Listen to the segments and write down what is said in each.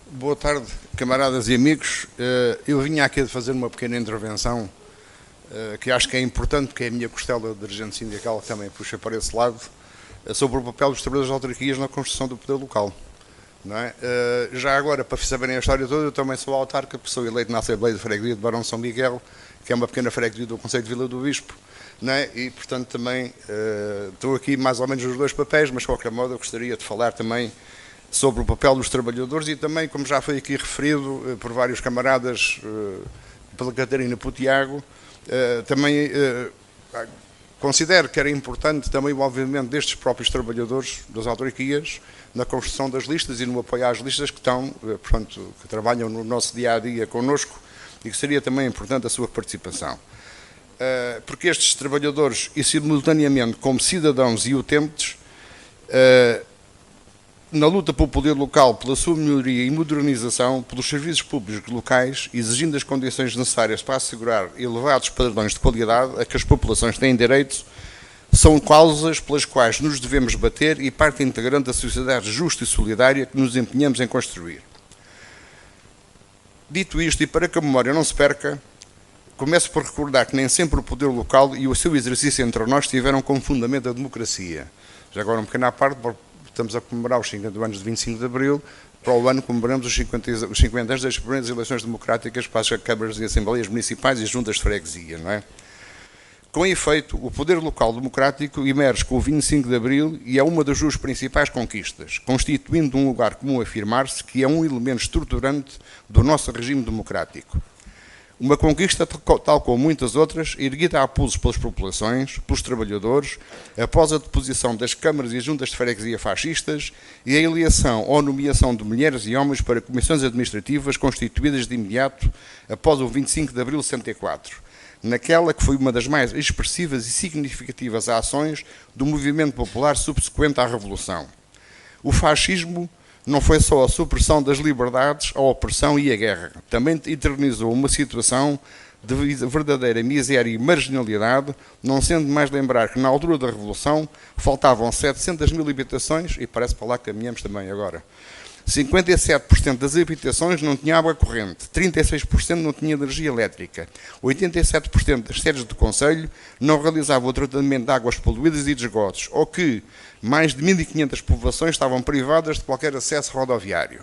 Boa tarde, camaradas e amigos. Eu vinha aqui a fazer uma pequena intervenção que acho que é importante, porque é a minha costela de dirigente sindical que também puxa para esse lado, sobre o papel dos trabalhadores de autarquias na construção do poder local. Não é? Já agora, para saberem a história toda, eu também sou autarca, porque sou eleito na Assembleia de Freguesia de Barão São Miguel, que é uma pequena freguesia do Concelho de Vila do Bispo, não é? E, portanto, também estou aqui mais ou menos nos dois papéis, mas, de qualquer modo, eu gostaria de falar também sobre o papel dos trabalhadores e também, como já foi aqui referido por vários camaradas, pela Catarina e por Tiago, também considero que era importante também o envolvimento destes próprios trabalhadores das autarquias na construção das listas e no apoio às listas que estão, portanto, que trabalham no nosso dia-a-dia connosco e que seria também importante a sua participação. Porque estes trabalhadores, e simultaneamente como cidadãos e utentes, na luta pelo poder local, pela sua melhoria e modernização, pelos serviços públicos locais, exigindo as condições necessárias para assegurar elevados padrões de qualidade a que as populações têm direito, são causas pelas quais nos devemos bater e parte integrante da sociedade justa e solidária que nos empenhamos em construir. Dito isto, e para que a memória não se perca, começo por recordar que nem sempre o poder local e o seu exercício entre nós tiveram como fundamento a democracia. Já agora um pequeno à parte, estamos a comemorar os 50 anos de 25 de Abril, para o ano comemoramos os 50 anos das primeiras eleições democráticas para as câmaras e assembleias municipais e juntas de freguesia, não é? Com efeito, o poder local democrático emerge com o 25 de Abril e é uma das suas principais conquistas, constituindo um lugar comum a afirmar-se que é um elemento estruturante do nosso regime democrático. Uma conquista, tal como muitas outras, erguida a pulsos pelas populações, pelos trabalhadores, após a deposição das câmaras e juntas de freguesia fascistas e a eleição ou nomeação de mulheres e homens para comissões administrativas constituídas de imediato após o 25 de abril de 64, naquela que foi uma das mais expressivas e significativas ações do movimento popular subsequente à Revolução. O fascismo não foi só a supressão das liberdades, a opressão e a guerra. Também eternizou uma situação de verdadeira miséria e marginalidade, não sendo mais lembrar que na altura da Revolução faltavam 700 mil habitações, e parece para lá que caminhamos também agora. 57% das habitações não tinha água corrente, 36% não tinha energia elétrica, 87% das sedes do Conselho não realizavam o tratamento de águas poluídas e de esgotos, ou que mais de 1.500 povoações estavam privadas de qualquer acesso rodoviário.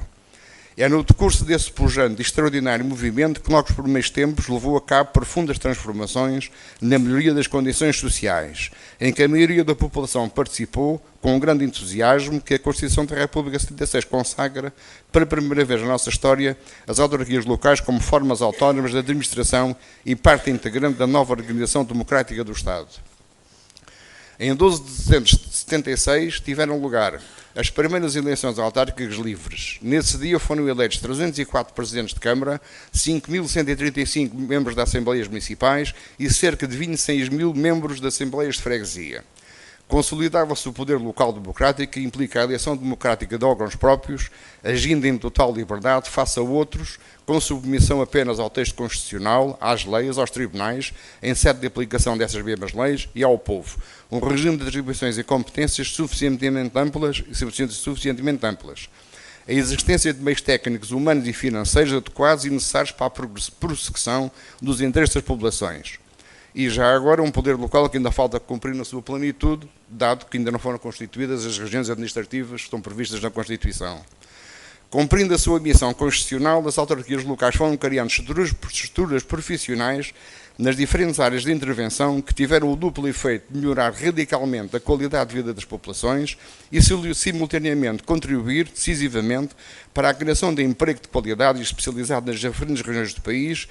É no decurso desse pujante e extraordinário movimento que, logo nos primeiros tempos, levou a cabo profundas transformações na melhoria das condições sociais, em que a maioria da população participou com um grande entusiasmo que a Constituição da República de 76 consagra, pela primeira vez na nossa história, as autarquias locais como formas autónomas de administração e parte integrante da nova organização democrática do Estado. Em 12 de dezembro de 76 tiveram lugar as primeiras eleições autárquicas livres. Nesse dia foram eleitos 304 presidentes de Câmara, 5.135 membros das Assembleias Municipais e cerca de 26 mil membros das Assembleias de Freguesia. Consolidava-se o poder local democrático, que implica a eleição democrática de órgãos próprios, agindo em total liberdade face a outros, com submissão apenas ao texto constitucional, às leis, aos tribunais, em sede de aplicação dessas mesmas leis e ao povo. Um regime de atribuições e competências suficientemente amplas. A existência de meios técnicos, humanos e financeiros adequados e necessários para a prossecução dos interesses das populações. E já agora um poder local que ainda falta cumprir na sua plenitude, dado que ainda não foram constituídas as regiões administrativas que estão previstas na Constituição. Cumprindo a sua missão constitucional, as autarquias locais foram criando estruturas profissionais nas diferentes áreas de intervenção que tiveram o duplo efeito de melhorar radicalmente a qualidade de vida das populações e simultaneamente contribuir decisivamente para a criação de emprego de qualidade e especializado nas diferentes regiões do país,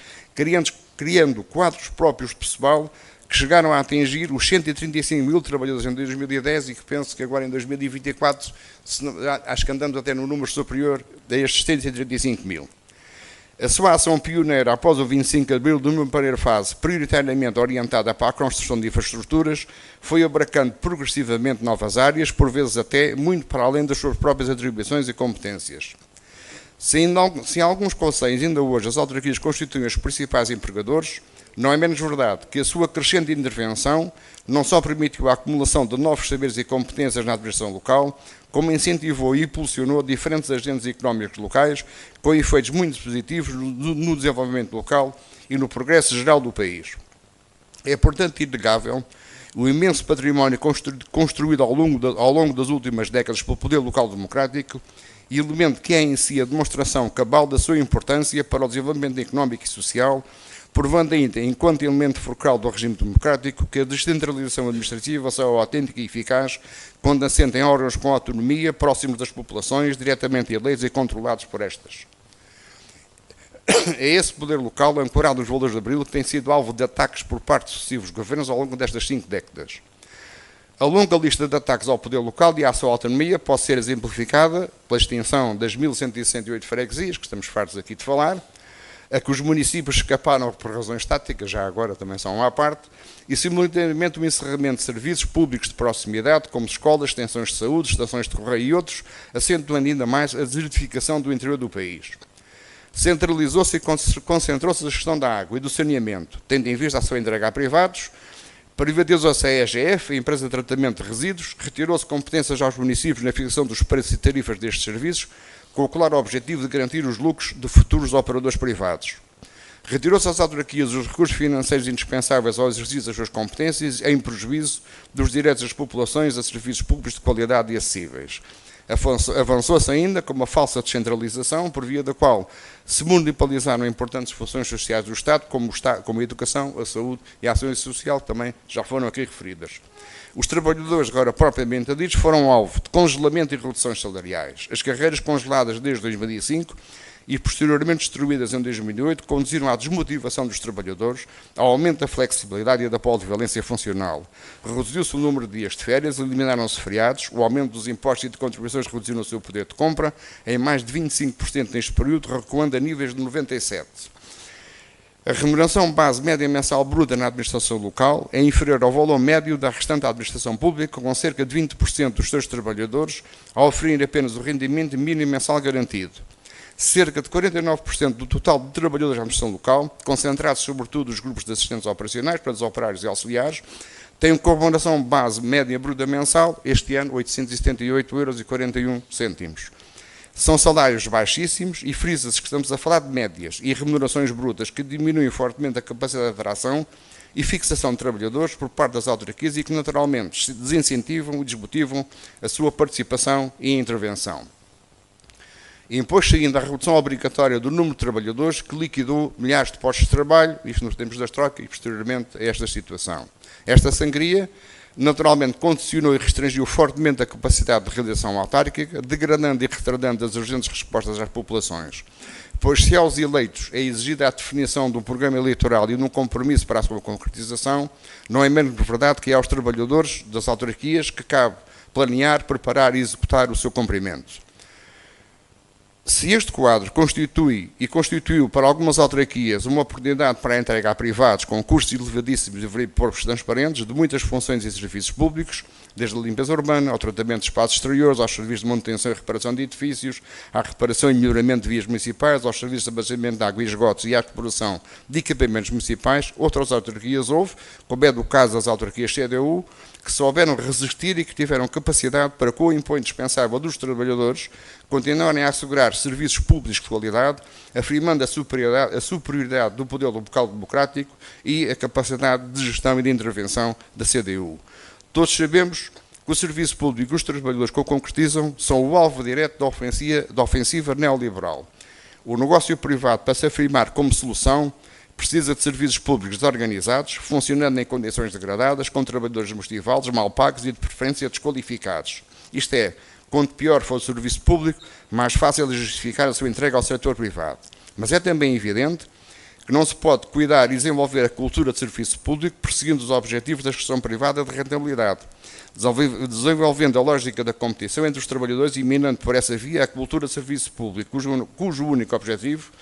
criando quadros próprios de pessoal que chegaram a atingir os 135 mil trabalhadores em 2010 e que penso que agora em 2024 acho que andamos até no número superior a estes 135 mil. A sua ação pioneira após o 25 de abril, de uma primeira fase prioritariamente orientada para a construção de infraestruturas, foi abracando progressivamente novas áreas, por vezes até muito para além das suas próprias atribuições e competências. Se em alguns concelhos ainda hoje as autarquias constituem os principais empregadores, não é menos verdade que a sua crescente intervenção não só permitiu a acumulação de novos saberes e competências na administração local, como incentivou e impulsionou diferentes agentes económicos locais, com efeitos muito positivos no desenvolvimento local e no progresso geral do país. É, portanto, inegável o imenso património construído ao longo das últimas décadas pelo poder local democrático, e elemento que é em si a demonstração cabal da sua importância para o desenvolvimento económico e social, provando ainda, enquanto elemento focal do regime democrático, que a descentralização administrativa será autêntica e eficaz quando assenta em órgãos com autonomia, próximos das populações, diretamente eleitos e controlados por estas. É esse poder local, ancorado nos valores de Abril, que tem sido alvo de ataques por parte de sucessivos governos ao longo destas 5 décadas. A longa lista de ataques ao poder local e à sua autonomia pode ser exemplificada pela extinção das 1168 freguesias, que estamos fartos aqui de falar, a que os municípios escaparam por razões táticas, já agora também são à parte, e simultaneamente o encerramento de serviços públicos de proximidade, como escolas, extensões de saúde, estações de correio e outros, acentuando ainda mais a desertificação do interior do país. Centralizou-se e concentrou-se a gestão da água e do saneamento, tendo em vista a sua entrega a privados, privatizou-se a EGF, a Empresa de Tratamento de Resíduos, retirou-se competências aos municípios na fixação dos preços e tarifas destes serviços, com o claro objetivo de garantir os lucros de futuros operadores privados. Retirou-se às autarquias os recursos financeiros indispensáveis ao exercício das suas competências, em prejuízo dos direitos das populações a serviços públicos de qualidade e acessíveis. Avançou-se ainda com uma falsa descentralização, por via da qual se municipalizaram importantes funções sociais do Estado, como a educação, a saúde e a ação social, que também já foram aqui referidas. Os trabalhadores, agora propriamente ditos, foram alvo de congelamento e reduções salariais. As carreiras congeladas desde 2005 e posteriormente destruídas em 2008 conduziram à desmotivação dos trabalhadores, ao aumento da flexibilidade e da polivalência funcional. Reduziu-se o número de dias de férias, eliminaram-se feriados, o aumento dos impostos e de contribuições reduziu o seu poder de compra em mais de 25% neste período, recuando a níveis de 97%. A remuneração base média mensal bruta na administração local é inferior ao valor médio da restante administração pública, com cerca de 20% dos seus trabalhadores a oferir apenas o rendimento mínimo mensal garantido. Cerca de 49% do total de trabalhadores da administração local, concentrados sobretudo nos grupos de assistentes operacionais, para os operários e auxiliares, têm uma remuneração base média bruta mensal, este ano, 878,41 €. São salários baixíssimos e frisa-se que estamos a falar de médias e remunerações brutas que diminuem fortemente a capacidade de atração e fixação de trabalhadores por parte das autarquias e que naturalmente desincentivam e desmotivam a sua participação e intervenção. Impôs-se ainda a redução obrigatória do número de trabalhadores, que liquidou milhares de postos de trabalho, isto nos tempos das trocas e posteriormente a esta situação. Esta sangria naturalmente condicionou e restringiu fortemente a capacidade de realização autárquica, degradando e retardando as urgentes respostas às populações. Pois se aos eleitos é exigida a definição de um programa eleitoral e de um compromisso para a sua concretização, não é menos verdade que é aos trabalhadores das autarquias que cabe planear, preparar e executar o seu cumprimento. Se este quadro constituiu para algumas autarquias uma oportunidade para a entrega a privados com custos elevadíssimos e poucos transparentes de muitas funções e serviços públicos, desde a limpeza urbana, ao tratamento de espaços exteriores, aos serviços de manutenção e reparação de edifícios, à reparação e melhoramento de vias municipais, aos serviços de abastecimento de água e esgotos e à exploração de equipamentos municipais, outras autarquias houve, como é do caso das autarquias CDU, que souberam resistir e que tiveram capacidade para, com o empenho indispensável dos trabalhadores, continuarem a assegurar serviços públicos de qualidade, afirmando a superioridade do poder local democrático e a capacidade de gestão e de intervenção da CDU. Todos sabemos que o serviço público e os trabalhadores que o concretizam são o alvo direto da ofensiva neoliberal. O negócio privado, para se afirmar como solução, precisa de serviços públicos desorganizados, funcionando em condições degradadas, com trabalhadores motivados, mal pagos e de preferência desqualificados. Isto é, quanto pior for o serviço público, mais fácil é justificar a sua entrega ao setor privado. Mas é também evidente que não se pode cuidar e desenvolver a cultura de serviço público perseguindo os objetivos da gestão privada de rentabilidade, desenvolvendo a lógica da competição entre os trabalhadores e minando por essa via a cultura de serviço público, cujo único objetivo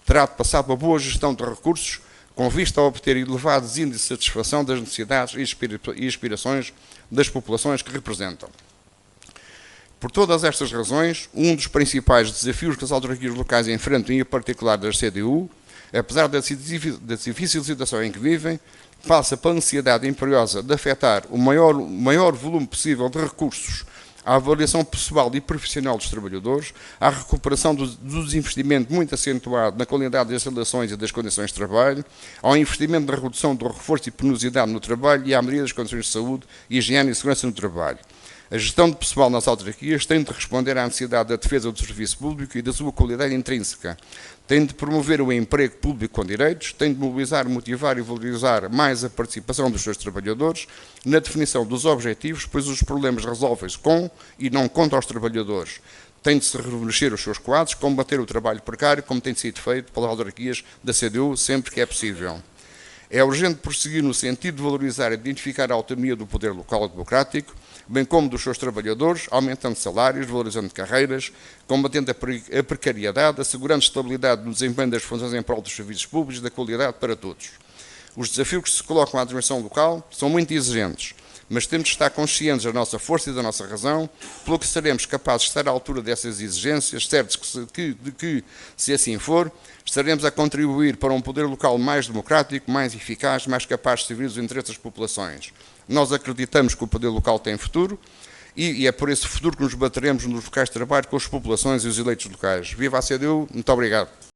terá de passar por boa gestão de recursos, com vista a obter elevados índices de satisfação das necessidades e aspirações das populações que representam. Por todas estas razões, um dos principais desafios que as autarquias locais enfrentam, e em particular das CDU, apesar da difícil situação em que vivem, passa pela necessidade imperiosa de afetar o maior volume possível de recursos à avaliação pessoal e profissional dos trabalhadores, à recuperação do desinvestimento muito acentuado na qualidade das relações e das condições de trabalho, ao investimento na redução do reforço e penosidade no trabalho e à melhoria das condições de saúde, higiene e segurança no trabalho. A gestão de pessoal nas autarquias tem de responder à necessidade da defesa do serviço público e da sua qualidade intrínseca. Tem de promover o emprego público com direitos, tem de mobilizar, motivar e valorizar mais a participação dos seus trabalhadores na definição dos objetivos, pois os problemas resolvem-se com e não contra os trabalhadores. Tem de se rejuvenescer os seus quadros, combater o trabalho precário, como tem sido feito pelas autarquias da CDU sempre que é possível. É urgente prosseguir no sentido de valorizar e identificar a autonomia do poder local democrático, bem como dos seus trabalhadores, aumentando salários, valorizando carreiras, combatendo a precariedade, assegurando estabilidade no desempenho das funções em prol dos serviços públicos e da qualidade para todos. Os desafios que se colocam à dimensão local são muito exigentes, mas temos de estar conscientes da nossa força e da nossa razão, pelo que seremos capazes de estar à altura dessas exigências, certos que, se assim for, estaremos a contribuir para um poder local mais democrático, mais eficaz, mais capaz de servir os interesses das populações. Nós acreditamos que o poder local tem futuro e é por esse futuro que nos bateremos nos locais de trabalho com as populações e os eleitos locais. Viva a CDU, muito obrigado.